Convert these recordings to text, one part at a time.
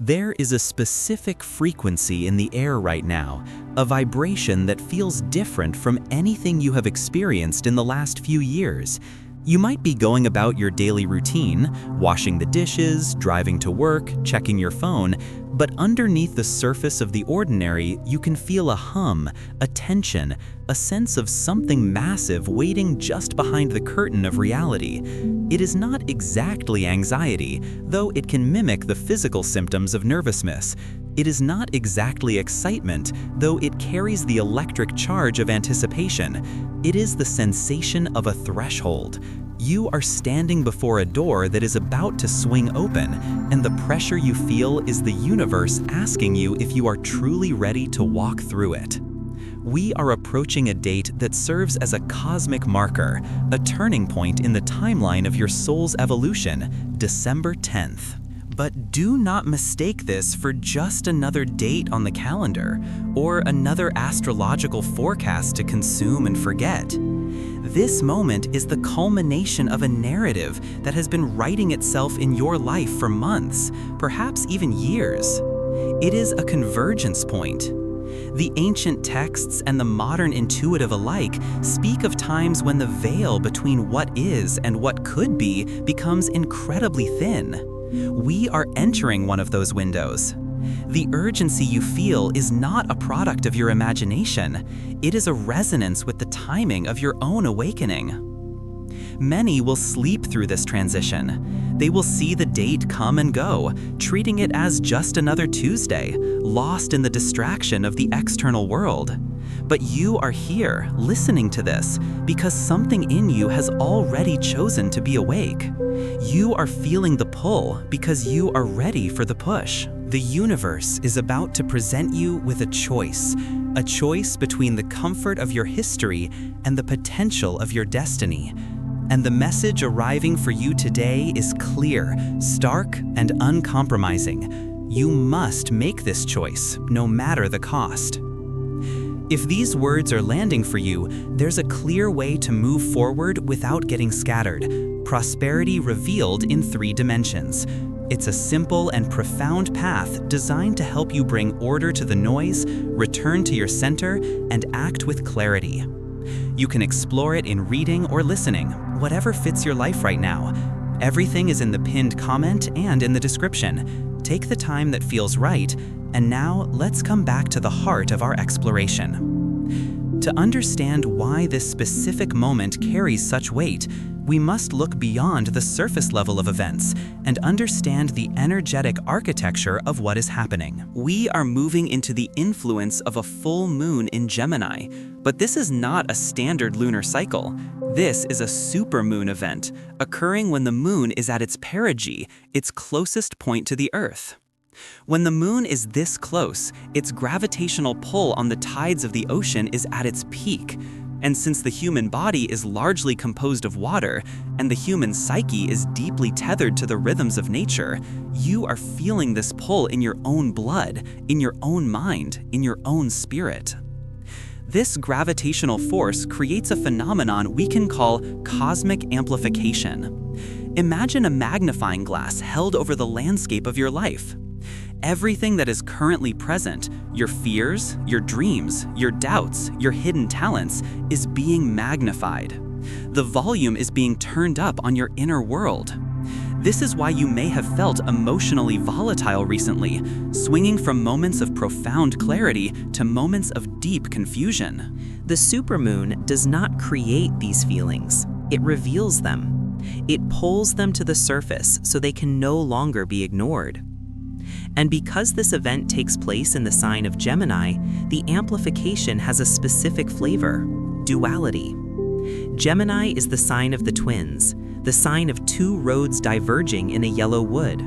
There is a specific frequency in the air right now, a vibration that feels different from anything you have experienced in the last few years. You might be going about your daily routine, washing the dishes, driving to work, checking your phone, but underneath the surface of the ordinary, you can feel a hum, a tension, a sense of something massive waiting just behind the curtain of reality. It is not exactly anxiety, though it can mimic the physical symptoms of nervousness. It is not exactly excitement, though it carries the electric charge of anticipation. It is the sensation of a threshold. You are standing before a door that is about to swing open, and the pressure you feel is the universe asking you if you are truly ready to walk through it. We are approaching a date that serves as a cosmic marker, a turning point in the timeline of your soul's evolution, December 10th. But do not mistake this for just another date on the calendar, or another astrological forecast to consume and forget. This moment is the culmination of a narrative that has been writing itself in your life for months, perhaps even years. It is a convergence point. The ancient texts and the modern intuitive alike speak of times when the veil between what is and what could be becomes incredibly thin. We are entering one of those windows. The urgency you feel is not a product of your imagination. It is a resonance with the timing of your own awakening. Many will sleep through this transition. They will see the date come and go, treating it as just another Tuesday, lost in the distraction of the external world. But you are here, listening to this, because something in you has already chosen to be awake. You are feeling the pull because you are ready for the push. The universe is about to present you with a choice between the comfort of your history and the potential of your destiny. And the message arriving for you today is clear, stark, and uncompromising. You must make this choice, no matter the cost. If these words are landing for you, there's a clear way to move forward without getting scattered. Prosperity revealed in 3 dimensions. It's a simple and profound path designed to help you bring order to the noise, return to your center, and act with clarity. You can explore it in reading or listening, whatever fits your life right now. Everything is in the pinned comment and in the description. Take the time that feels right, and now let's come back to the heart of our exploration. To understand why this specific moment carries such weight, we must look beyond the surface level of events and understand the energetic architecture of what is happening. We are moving into the influence of a full moon in Gemini, but this is not a standard lunar cycle. This is a supermoon event, occurring when the moon is at its perigee, its closest point to the Earth. When the moon is this close, its gravitational pull on the tides of the ocean is at its peak. And since the human body is largely composed of water, and the human psyche is deeply tethered to the rhythms of nature, you are feeling this pull in your own blood, in your own mind, in your own spirit. This gravitational force creates a phenomenon we can call cosmic amplification. Imagine a magnifying glass held over the landscape of your life. Everything that is currently present, your fears, your dreams, your doubts, your hidden talents, is being magnified. The volume is being turned up on your inner world. This is why you may have felt emotionally volatile recently, swinging from moments of profound clarity to moments of deep confusion. The supermoon does not create these feelings, it reveals them. It pulls them to the surface so they can no longer be ignored. And because this event takes place in the sign of Gemini, the amplification has a specific flavor: duality. Gemini is the sign of the twins, the sign of 2 roads diverging in a yellow wood.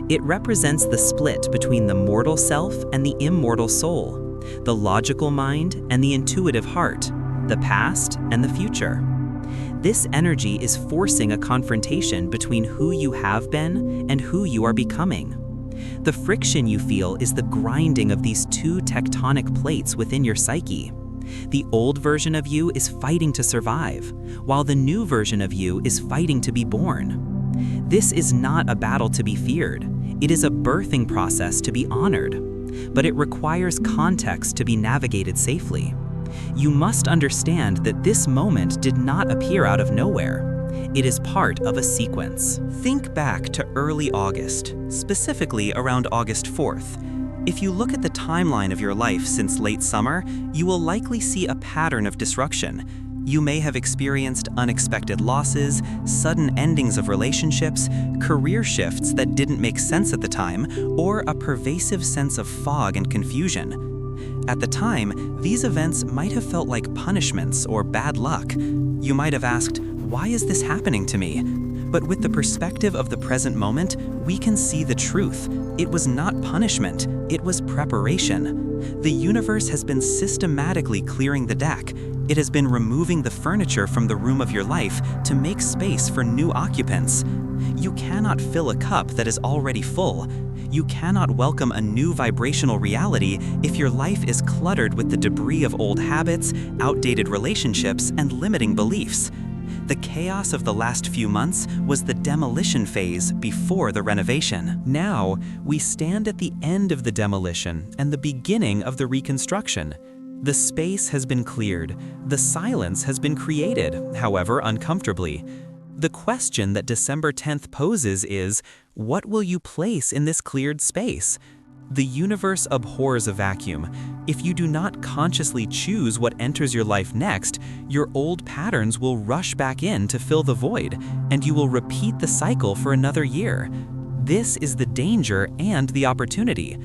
It represents the split between the mortal self and the immortal soul, the logical mind and the intuitive heart, the past and the future. This energy is forcing a confrontation between who you have been and who you are becoming. The friction you feel is the grinding of these 2 tectonic plates within your psyche. The old version of you is fighting to survive, while the new version of you is fighting to be born. This is not a battle to be feared. It is a birthing process to be honored, but it requires context to be navigated safely. You must understand that this moment did not appear out of nowhere. It is part of a sequence. Think back to early August, specifically around August 4th. If you look at the timeline of your life since late summer, you will likely see a pattern of disruption. You may have experienced unexpected losses, sudden endings of relationships, career shifts that didn't make sense at the time, or a pervasive sense of fog and confusion. At the time, these events might have felt like punishments or bad luck. You might have asked, "Why is this happening to me?" But with the perspective of the present moment, we can see the truth. It was not punishment, it was preparation. The universe has been systematically clearing the deck. It has been removing the furniture from the room of your life to make space for new occupants. You cannot fill a cup that is already full. You cannot welcome a new vibrational reality if your life is cluttered with the debris of old habits, outdated relationships, and limiting beliefs. The chaos of the last few months was the demolition phase before the renovation. Now, we stand at the end of the demolition and the beginning of the reconstruction. The space has been cleared. The silence has been created, however uncomfortably. The question that December 10th poses is, what will you place in this cleared space? The universe abhors a vacuum. If you do not consciously choose what enters your life next, your old patterns will rush back in to fill the void, and you will repeat the cycle for another year. This is the danger and the opportunity.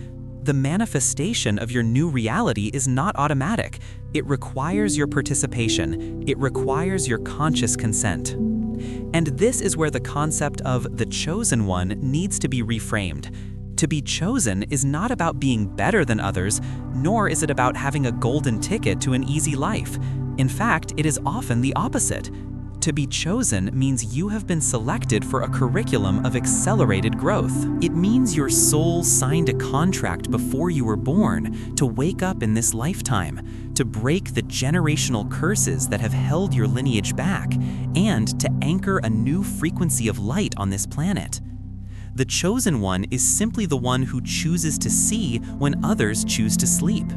The manifestation of your new reality is not automatic. It requires your participation. It requires your conscious consent. And this is where the concept of the chosen one needs to be reframed. To be chosen is not about being better than others, nor is it about having a golden ticket to an easy life. In fact, it is often the opposite. To be chosen means you have been selected for a curriculum of accelerated growth. It means your soul signed a contract before you were born to wake up in this lifetime, to break the generational curses that have held your lineage back, and to anchor a new frequency of light on this planet. The chosen one is simply the one who chooses to see when others choose to sleep.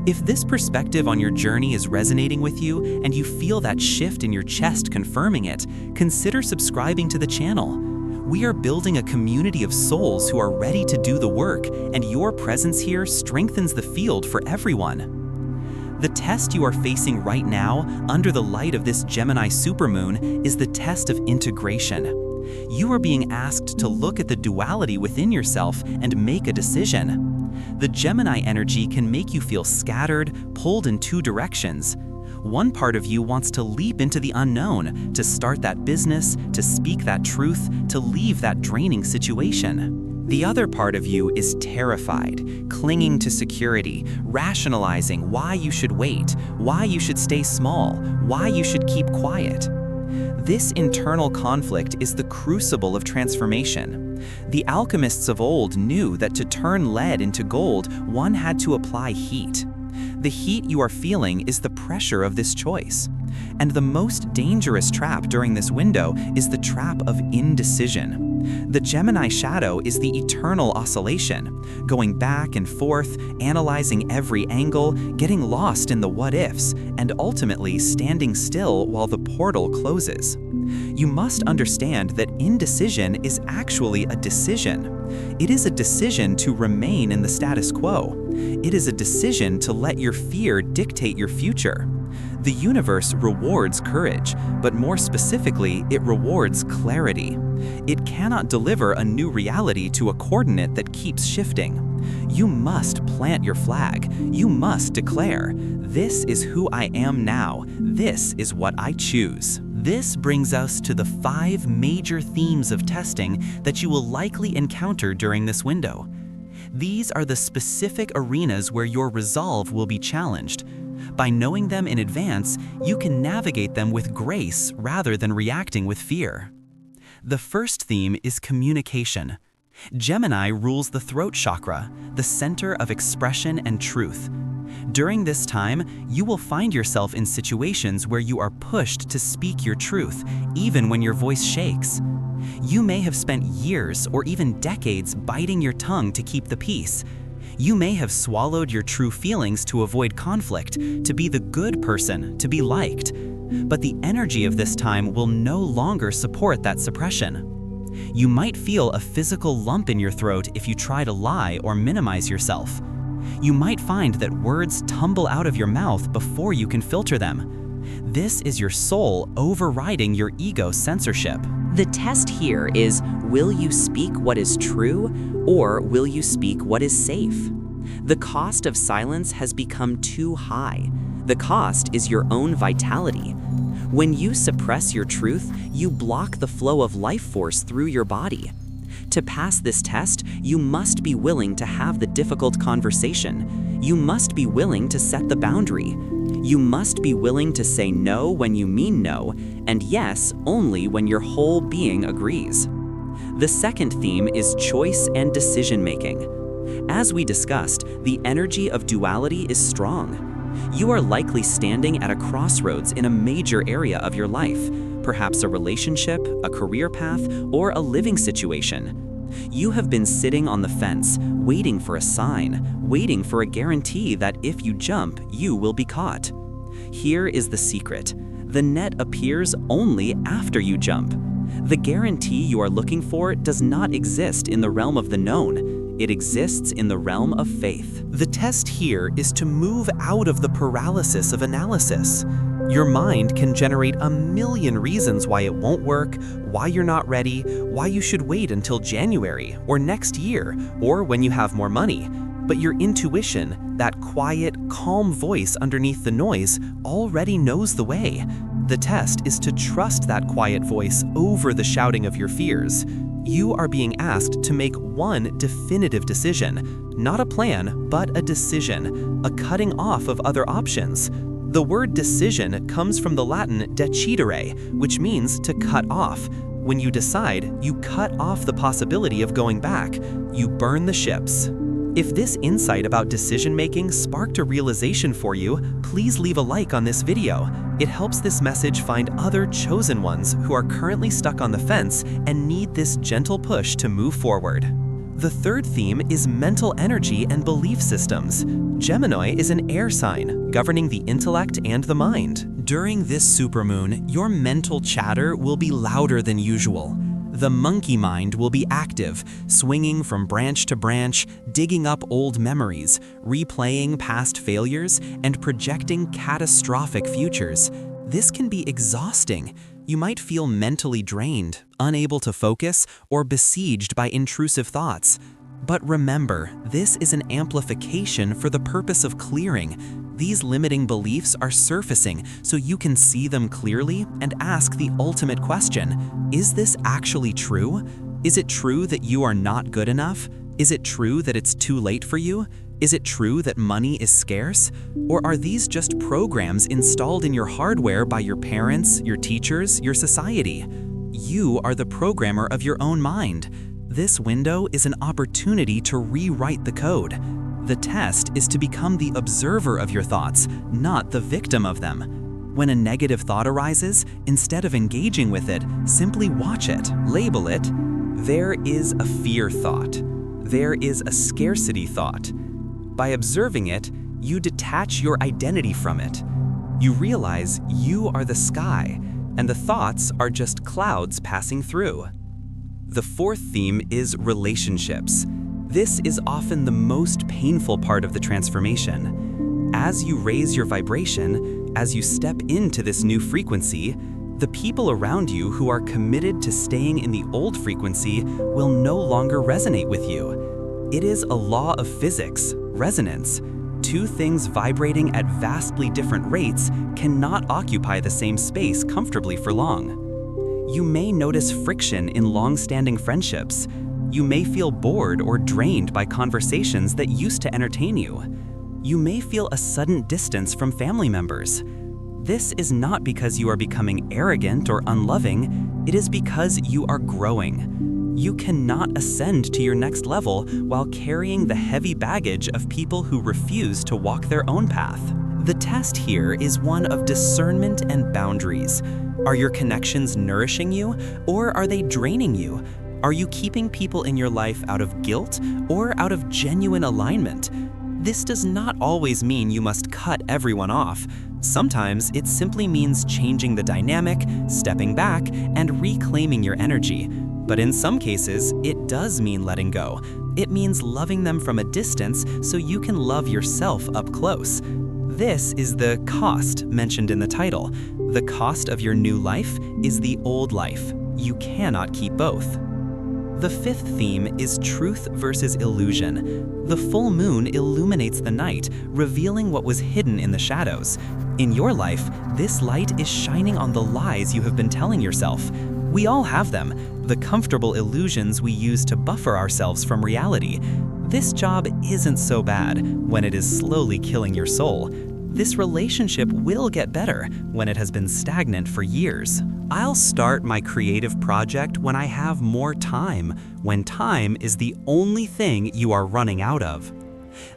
If this perspective on your journey is resonating with you and you feel that shift in your chest confirming it, consider subscribing to the channel. We are building a community of souls who are ready to do the work, and your presence here strengthens the field for everyone. The test you are facing right now, under the light of this Gemini supermoon, is the test of integration. You are being asked to look at the duality within yourself and make a decision. The Gemini energy can make you feel scattered, pulled in two directions. One part of you wants to leap into the unknown, to start that business, to speak that truth, to leave that draining situation. The other part of you is terrified, clinging to security, rationalizing why you should wait, why you should stay small, why you should keep quiet. This internal conflict is the crucible of transformation. The alchemists of old knew that to turn lead into gold, one had to apply heat. The heat you are feeling is the pressure of this choice. And the most dangerous trap during this window is the trap of indecision. The Gemini shadow is the eternal oscillation, going back and forth, analyzing every angle, getting lost in the what-ifs, and ultimately standing still while the portal closes. You must understand that indecision is actually a decision. It is a decision to remain in the status quo. It is a decision to let your fear dictate your future. The universe rewards courage, but more specifically, it rewards clarity. It cannot deliver a new reality to a coordinate that keeps shifting. You must plant your flag. You must declare, "This is who I am now. This is what I choose." This brings us to the 5 major themes of testing that you will likely encounter during this window. These are the specific arenas where your resolve will be challenged. By knowing them in advance, you can navigate them with grace rather than reacting with fear. The first theme is communication. Gemini rules the throat chakra, the center of expression and truth. During this time, you will find yourself in situations where you are pushed to speak your truth, even when your voice shakes. You may have spent years or even decades biting your tongue to keep the peace. You may have swallowed your true feelings to avoid conflict, to be the good person, to be liked. But the energy of this time will no longer support that suppression. You might feel a physical lump in your throat if you try to lie or minimize yourself. You might find that words tumble out of your mouth before you can filter them. This is your soul overriding your ego censorship. The test here is, will you speak what is true, or will you speak what is safe? The cost of silence has become too high. The cost is your own vitality. When you suppress your truth, you block the flow of life force through your body. To pass this test, you must be willing to have the difficult conversation. You must be willing to set the boundary. You must be willing to say no when you mean no, and yes only when your whole being agrees. The second theme is choice and decision-making. As we discussed, the energy of duality is strong. You are likely standing at a crossroads in a major area of your life, perhaps a relationship, a career path, or a living situation. You have been sitting on the fence, waiting for a sign, waiting for a guarantee that if you jump, you will be caught. Here is the secret. The net appears only after you jump. The guarantee you are looking for does not exist in the realm of the known. It exists in the realm of faith. The test here is to move out of the paralysis of analysis. Your mind can generate a million reasons why it won't work, why you're not ready, why you should wait until January or next year, or when you have more money. But your intuition, that quiet, calm voice underneath the noise, already knows the way. The test is to trust that quiet voice over the shouting of your fears. You are being asked to make one definitive decision, not a plan, but a decision, a cutting off of other options. The word decision comes from the Latin decidere, which means to cut off. When you decide, you cut off the possibility of going back. You burn the ships. If this insight about decision-making sparked a realization for you, please leave a like on this video. It helps this message find other chosen ones who are currently stuck on the fence and need this gentle push to move forward. The third theme is mental energy and belief systems. Gemini is an air sign, governing the intellect and the mind. During this supermoon, your mental chatter will be louder than usual. The monkey mind will be active, swinging from branch to branch, digging up old memories, replaying past failures, and projecting catastrophic futures. This can be exhausting. You might feel mentally drained, unable to focus, or besieged by intrusive thoughts. But remember, this is an amplification for the purpose of clearing. These limiting beliefs are surfacing so you can see them clearly and ask the ultimate question: is this actually true? Is it true that you are not good enough? Is it true that it's too late for you? Is it true that money is scarce? Or are these just programs installed in your hardware by your parents, your teachers, your society? You are the programmer of your own mind. This window is an opportunity to rewrite the code. The test is to become the observer of your thoughts, not the victim of them. When a negative thought arises, instead of engaging with it, simply watch it, label it. There is a fear thought. There is a scarcity thought. By observing it, you detach your identity from it. You realize you are the sky, and the thoughts are just clouds passing through. The fourth theme is relationships. This is often the most painful part of the transformation. As you raise your vibration, as you step into this new frequency, the people around you who are committed to staying in the old frequency will no longer resonate with you. It is a law of physics, resonance. Two things vibrating at vastly different rates cannot occupy the same space comfortably for long. You may notice friction in long-standing friendships. You may feel bored or drained by conversations that used to entertain you. You may feel a sudden distance from family members. This is not because you are becoming arrogant or unloving, it is because you are growing. You cannot ascend to your next level while carrying the heavy baggage of people who refuse to walk their own path. The test here is one of discernment and boundaries. Are your connections nourishing you, or are they draining you? Are you keeping people in your life out of guilt or out of genuine alignment? This does not always mean you must cut everyone off. Sometimes it simply means changing the dynamic, stepping back, and reclaiming your energy. But in some cases, it does mean letting go. It means loving them from a distance so you can love yourself up close. This is the cost mentioned in the title. The cost of your new life is the old life. You cannot keep both. The fifth theme is truth versus illusion. The full moon illuminates the night, revealing what was hidden in the shadows. In your life, this light is shining on the lies you have been telling yourself. We all have them, the comfortable illusions we use to buffer ourselves from reality. This job isn't so bad when it is slowly killing your soul. This relationship will get better when it has been stagnant for years. I'll start my creative project when I have more time, when time is the only thing you are running out of.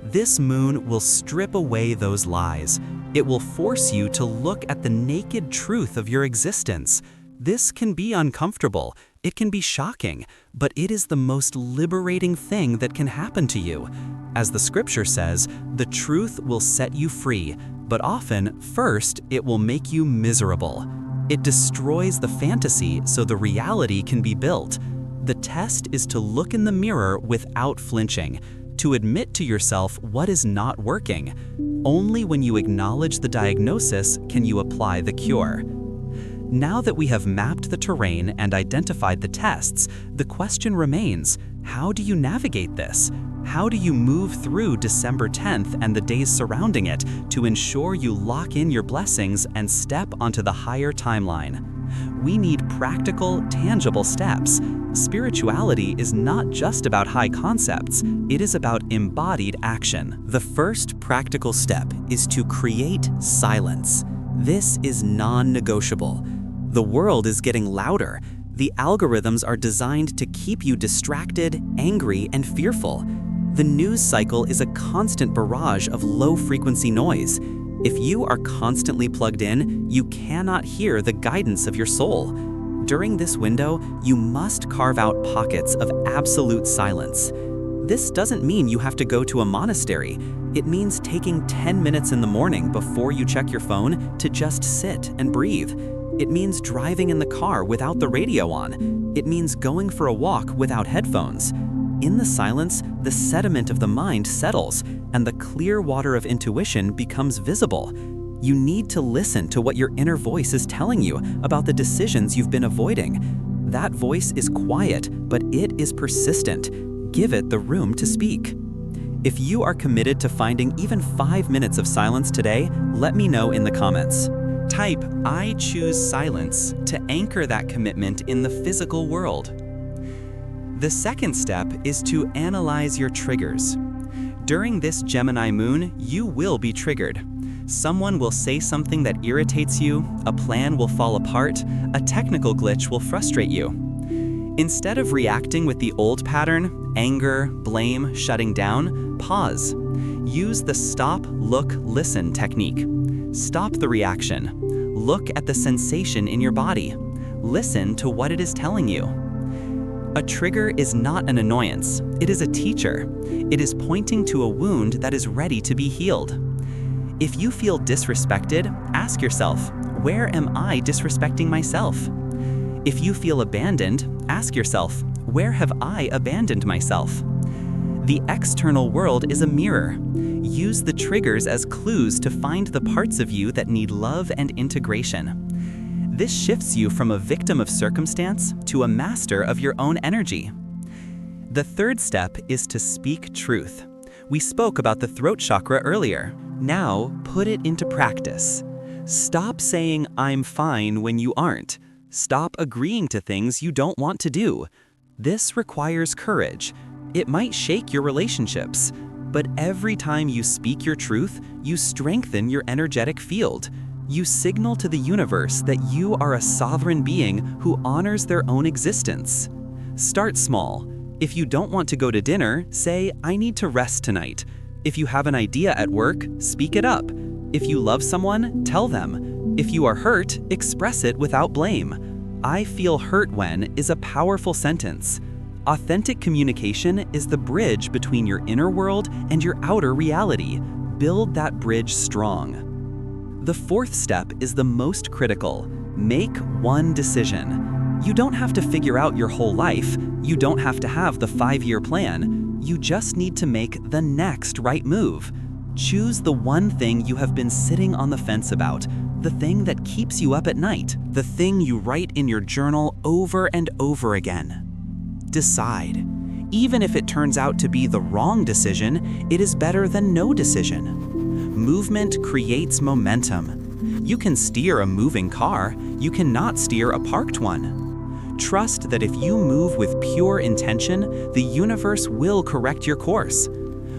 This moon will strip away those lies. It will force you to look at the naked truth of your existence. This can be uncomfortable, it can be shocking, but it is the most liberating thing that can happen to you. As the scripture says, the truth will set you free, but often, first, it will make you miserable. It destroys the fantasy so the reality can be built. The test is to look in the mirror without flinching, to admit to yourself what is not working. Only when you acknowledge the diagnosis can you apply the cure. Now that we have mapped the terrain and identified the tests, the question remains, how do you navigate this? How do you move through December 10th and the days surrounding it to ensure you lock in your blessings and step onto the higher timeline? We need practical, tangible steps. Spirituality is not just about high concepts, it is about embodied action. The first practical step is to create silence. This is non-negotiable. The world is getting louder. The algorithms are designed to keep you distracted, angry, and fearful. The news cycle is a constant barrage of low-frequency noise. If you are constantly plugged in, you cannot hear the guidance of your soul. During this window, you must carve out pockets of absolute silence. This doesn't mean you have to go to a monastery. It means taking 10 minutes in the morning before you check your phone to just sit and breathe. It means driving in the car without the radio on. It means going for a walk without headphones. In the silence, the sediment of the mind settles, and the clear water of intuition becomes visible. You need to listen to what your inner voice is telling you about the decisions you've been avoiding. That voice is quiet, but it is persistent. Give it the room to speak. If you are committed to finding even 5 minutes of silence today, let me know in the comments. Type "I choose silence" to anchor that commitment in the physical world. The second step is to analyze your triggers. During this Gemini moon, you will be triggered. Someone will say something that irritates you, a plan will fall apart, a technical glitch will frustrate you. Instead of reacting with the old pattern, anger, blame, shutting down, pause. Use the stop, look, listen technique. Stop the reaction. Look at the sensation in your body. Listen to what it is telling you. A trigger is not an annoyance, it is a teacher. It is pointing to a wound that is ready to be healed. If you feel disrespected, ask yourself, where am I disrespecting myself? If you feel abandoned, ask yourself, where have I abandoned myself? The external world is a mirror. Use the triggers as clues to find the parts of you that need love and integration. This shifts you from a victim of circumstance to a master of your own energy. The third step is to speak truth. We spoke about the throat chakra earlier. Now, put it into practice. Stop saying "I'm fine" when you aren't. Stop agreeing to things you don't want to do. This requires courage. It might shake your relationships, but every time you speak your truth, you strengthen your energetic field. You signal to the universe that you are a sovereign being who honors their own existence. Start small. If you don't want to go to dinner, say, "I need to rest tonight." If you have an idea at work, speak it up. If you love someone, tell them. If you are hurt, express it without blame. "I feel hurt when" is a powerful sentence. Authentic communication is the bridge between your inner world and your outer reality. Build that bridge strong. The fourth step is the most critical. Make one decision. You don't have to figure out your whole life. You don't have to have the 5-year plan. You just need to make the next right move. Choose the one thing you have been sitting on the fence about, the thing that keeps you up at night, the thing you write in your journal over and over again. Decide. Even if it turns out to be the wrong decision, it is better than no decision. Movement creates momentum. You can steer a moving car, you cannot steer a parked one. Trust that if you move with pure intention, the universe will correct your course.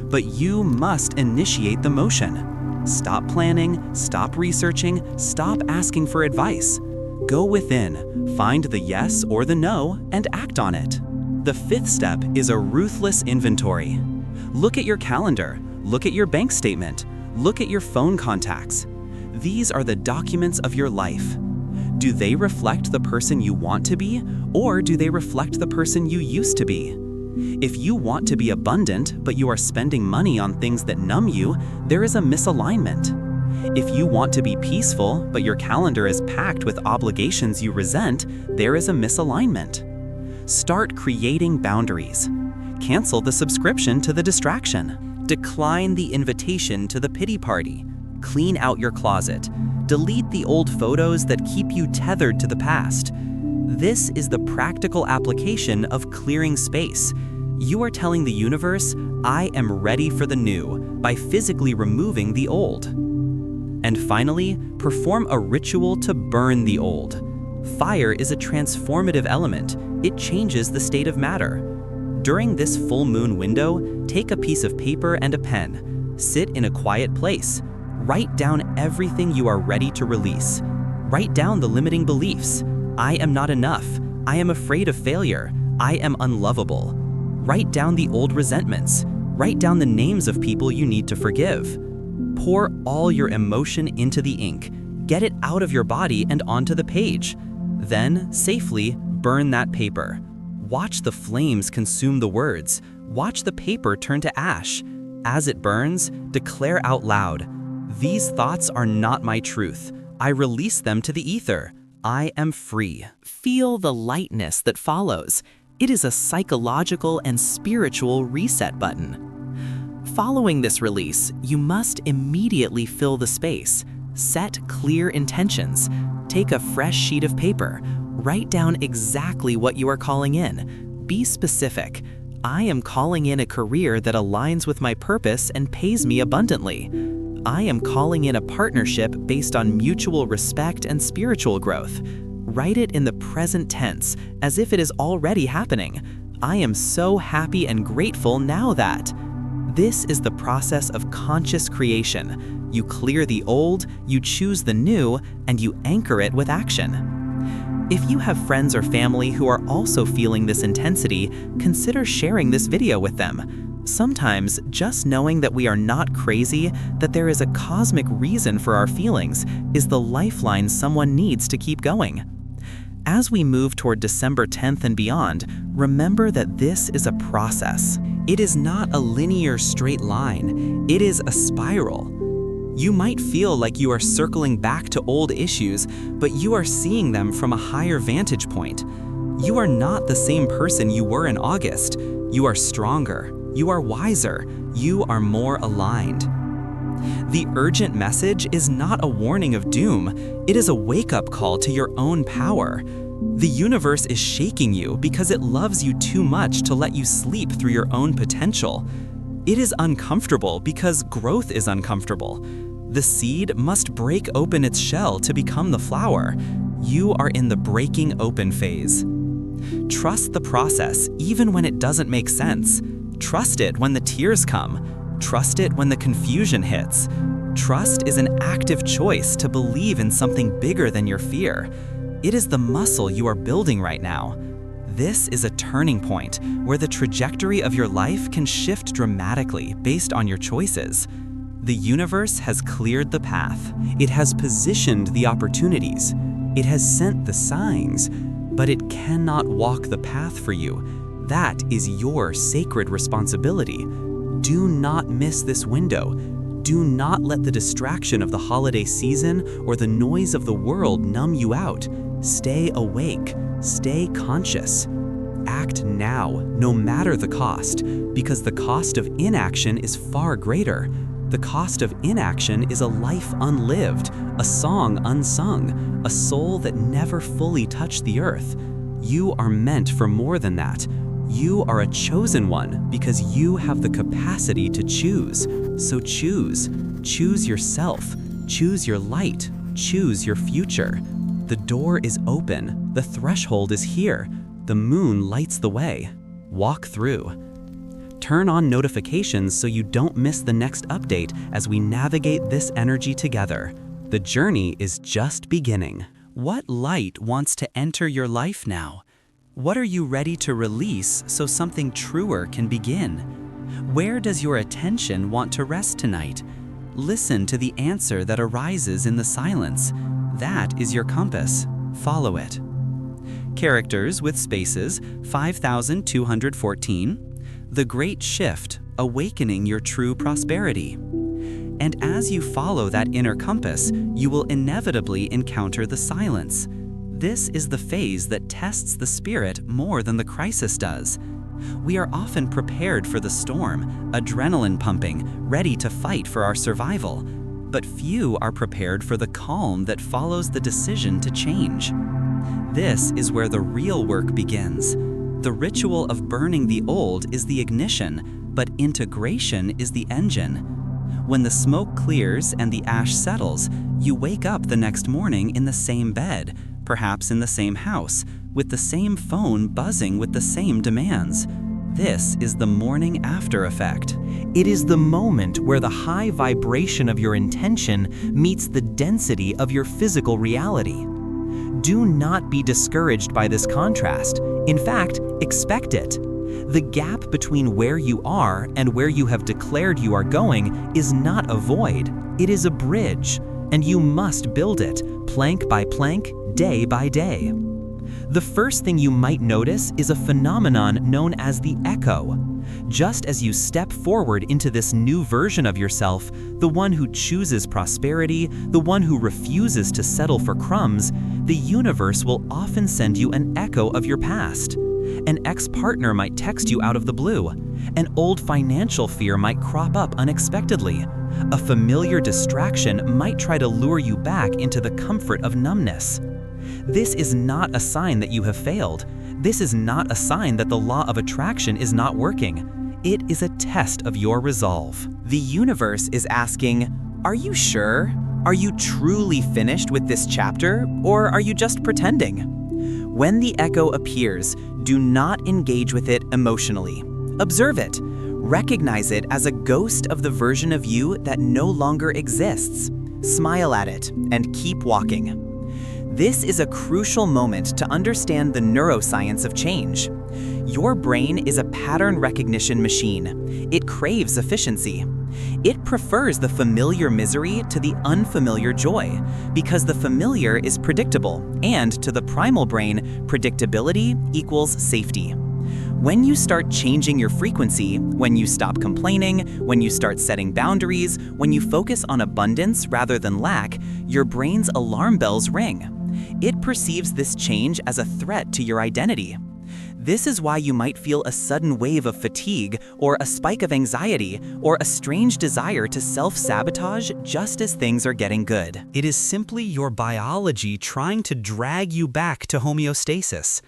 But you must initiate the motion. Stop planning, stop researching, stop asking for advice. Go within, find the yes or the no, and act on it. The fifth step is a ruthless inventory. Look at your calendar, look at your bank statement, look at your phone contacts. These are the documents of your life. Do they reflect the person you want to be, or do they reflect the person you used to be? If you want to be abundant, but you are spending money on things that numb you, there is a misalignment. If you want to be peaceful, but your calendar is packed with obligations you resent, there is a misalignment. Start creating boundaries. Cancel the subscription to the distraction. Decline the invitation to the pity party. Clean out your closet. Delete the old photos that keep you tethered to the past. This is the practical application of clearing space. You are telling the universe, "I am ready for the new," by physically removing the old. And finally, perform a ritual to burn the old. Fire is a transformative element. It changes the state of matter. During this full moon window, take a piece of paper and a pen. Sit in a quiet place. Write down everything you are ready to release. Write down the limiting beliefs. I am not enough. I am afraid of failure. I am unlovable. Write down the old resentments. Write down the names of people you need to forgive. Pour all your emotion into the ink. Get it out of your body and onto the page. Then, safely, burn that paper. Watch the flames consume the words. Watch the paper turn to ash. As it burns, declare out loud, "These thoughts are not my truth. I release them to the ether. I am free." Feel the lightness that follows. It is a psychological and spiritual reset button. Following this release, you must immediately fill the space. Set clear intentions. Take a fresh sheet of paper. Write down exactly what you are calling in. Be specific. I am calling in a career that aligns with my purpose and pays me abundantly. I am calling in a partnership based on mutual respect and spiritual growth. Write it in the present tense, as if it is already happening. I am so happy and grateful now that. This is the process of conscious creation. You clear the old, you choose the new, and you anchor it with action. If you have friends or family who are also feeling this intensity, consider sharing this video with them. Sometimes, just knowing that we are not crazy, that there is a cosmic reason for our feelings, is the lifeline someone needs to keep going. As we move toward December 10th and beyond, remember that this is a process. It is not a linear straight line, it is a spiral. You might feel like you are circling back to old issues, but you are seeing them from a higher vantage point. You are not the same person you were in August. You are stronger, you are wiser, you are more aligned. The urgent message is not a warning of doom, it is a wake-up call to your own power. The universe is shaking you because it loves you too much to let you sleep through your own potential. It is uncomfortable because growth is uncomfortable. The seed must break open its shell to become the flower. You are in the breaking open phase. Trust the process even when it doesn't make sense. Trust it when the tears come. Trust it when the confusion hits. Trust is an active choice to believe in something bigger than your fear. It is the muscle you are building right now. This is a turning point where the trajectory of your life can shift dramatically based on your choices. The universe has cleared the path. It has positioned the opportunities. It has sent the signs, but it cannot walk the path for you. That is your sacred responsibility. Do not miss this window. Do not let the distraction of the holiday season or the noise of the world numb you out. Stay awake. Stay conscious. Act now, no matter the cost, because the cost of inaction is far greater. The cost of inaction is a life unlived, a song unsung, a soul that never fully touched the earth. You are meant for more than that. You are a chosen one because you have the capacity to choose. So choose. Choose yourself. Choose your light. Choose your future. The door is open. The threshold is here. The moon lights the way. Walk through. Turn on notifications so you don't miss the next update as we navigate this energy together. The journey is just beginning. What light wants to enter your life now? What are you ready to release so something truer can begin? Where does your attention want to rest tonight? Listen to the answer that arises in the silence. That is your compass. Follow it. Characters with spaces, 5,214. The Great Shift, awakening your true prosperity. And as you follow that inner compass, you will inevitably encounter the silence. This is the phase that tests the spirit more than the crisis does. We are often prepared for the storm, adrenaline pumping, ready to fight for our survival. But few are prepared for the calm that follows the decision to change. This is where the real work begins. The ritual of burning the old is the ignition, but integration is the engine. When the smoke clears and the ash settles, you wake up the next morning in the same bed, perhaps in the same house, with the same phone buzzing with the same demands. This is the morning after effect. It is the moment where the high vibration of your intention meets the density of your physical reality. Do not be discouraged by this contrast. In fact, expect it. The gap between where you are and where you have declared you are going is not a void. It is a bridge, and you must build it, plank by plank, day by day. The first thing you might notice is a phenomenon known as the echo. Just as you step forward into this new version of yourself, the one who chooses prosperity, the one who refuses to settle for crumbs, the universe will often send you an echo of your past. An ex-partner might text you out of the blue. An old financial fear might crop up unexpectedly. A familiar distraction might try to lure you back into the comfort of numbness. This is not a sign that you have failed. This is not a sign that the law of attraction is not working. It is a test of your resolve. The universe is asking, are you sure? Are you truly finished with this chapter, or are you just pretending? When the echo appears, do not engage with it emotionally. Observe it. Recognize it as a ghost of the version of you that no longer exists. Smile at it and keep walking. This is a crucial moment to understand the neuroscience of change. Your brain is a pattern recognition machine. It craves efficiency. It prefers the familiar misery to the unfamiliar joy, because the familiar is predictable, and to the primal brain, predictability equals safety. When you start changing your frequency, when you stop complaining, when you start setting boundaries, when you focus on abundance rather than lack, your brain's alarm bells ring. It perceives this change as a threat to your identity. This is why you might feel a sudden wave of fatigue, or a spike of anxiety, or a strange desire to self-sabotage just as things are getting good. It is simply your biology trying to drag you back to homeostasis.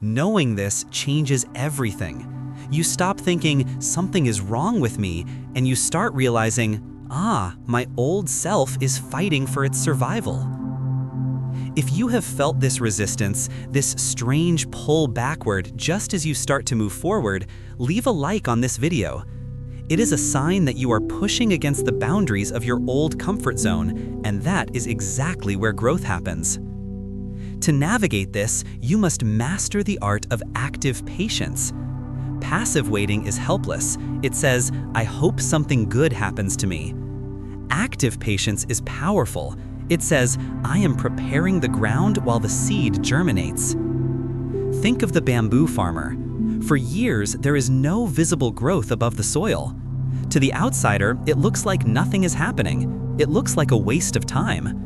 Knowing this changes everything. You stop thinking, something is wrong with me, and you start realizing, my old self is fighting for its survival. If you have felt this resistance, this strange pull backward just as you start to move forward, leave a like on this video. It is a sign that you are pushing against the boundaries of your old comfort zone, and that is exactly where growth happens. To navigate this, you must master the art of active patience. Passive waiting is helpless. It says, I hope something good happens to me. Active patience is powerful. It says, I am preparing the ground while the seed germinates. Think of the bamboo farmer. For years, there is no visible growth above the soil. To the outsider, it looks like nothing is happening. It looks like a waste of time.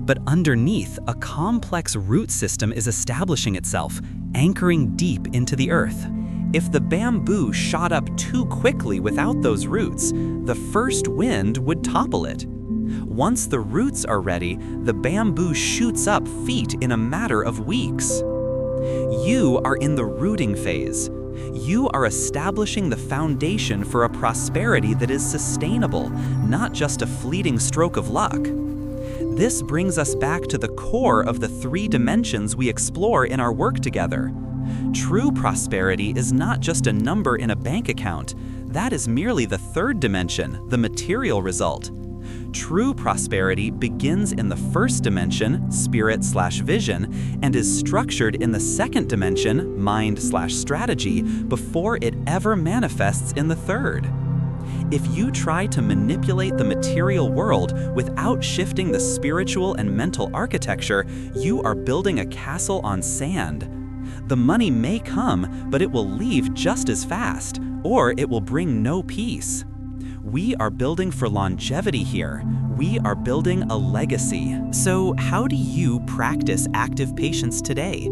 But underneath, a complex root system is establishing itself, anchoring deep into the earth. If the bamboo shot up too quickly without those roots, the first wind would topple it. Once the roots are ready, the bamboo shoots up feet in a matter of weeks. You are in the rooting phase. You are establishing the foundation for a prosperity that is sustainable, not just a fleeting stroke of luck. This brings us back to the core of the 3 dimensions we explore in our work together. True prosperity is not just a number in a bank account. That is merely the 3rd dimension, the material result. True prosperity begins in the 1st dimension, spirit/vision, and is structured in the 2nd dimension, mind/strategy, before it ever manifests in the 3rd. If you try to manipulate the material world without shifting the spiritual and mental architecture, you are building a castle on sand. The money may come, but it will leave just as fast, or it will bring no peace. We are building for longevity here. We are building a legacy. So how do you practice active patience today?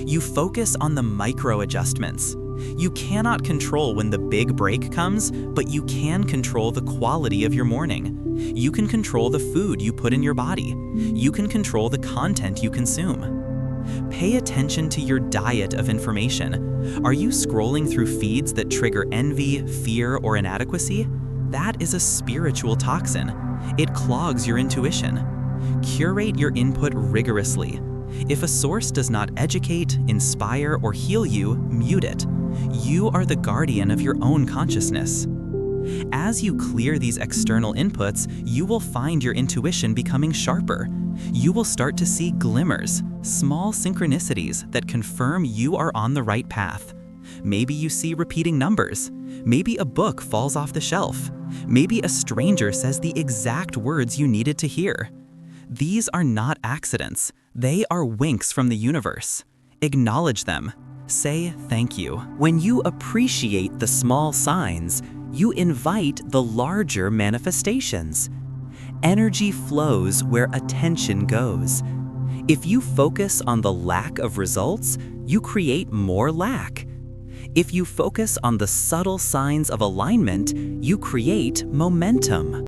You focus on the micro adjustments. You cannot control when the big break comes, but you can control the quality of your morning. You can control the food you put in your body. You can control the content you consume. Pay attention to your diet of information. Are you scrolling through feeds that trigger envy, fear, or inadequacy? That is a spiritual toxin. It clogs your intuition. Curate your input rigorously. If a source does not educate, inspire, or heal you, mute it. You are the guardian of your own consciousness. As you clear these external inputs, you will find your intuition becoming sharper. You will start to see glimmers, small synchronicities that confirm you are on the right path. Maybe you see repeating numbers. Maybe a book falls off the shelf. Maybe a stranger says the exact words you needed to hear. These are not accidents. They are winks from the universe. Acknowledge them. Say thank you. When you appreciate the small signs, you invite the larger manifestations. Energy flows where attention goes. If you focus on the lack of results, you create more lack. If you focus on the subtle signs of alignment, you create momentum.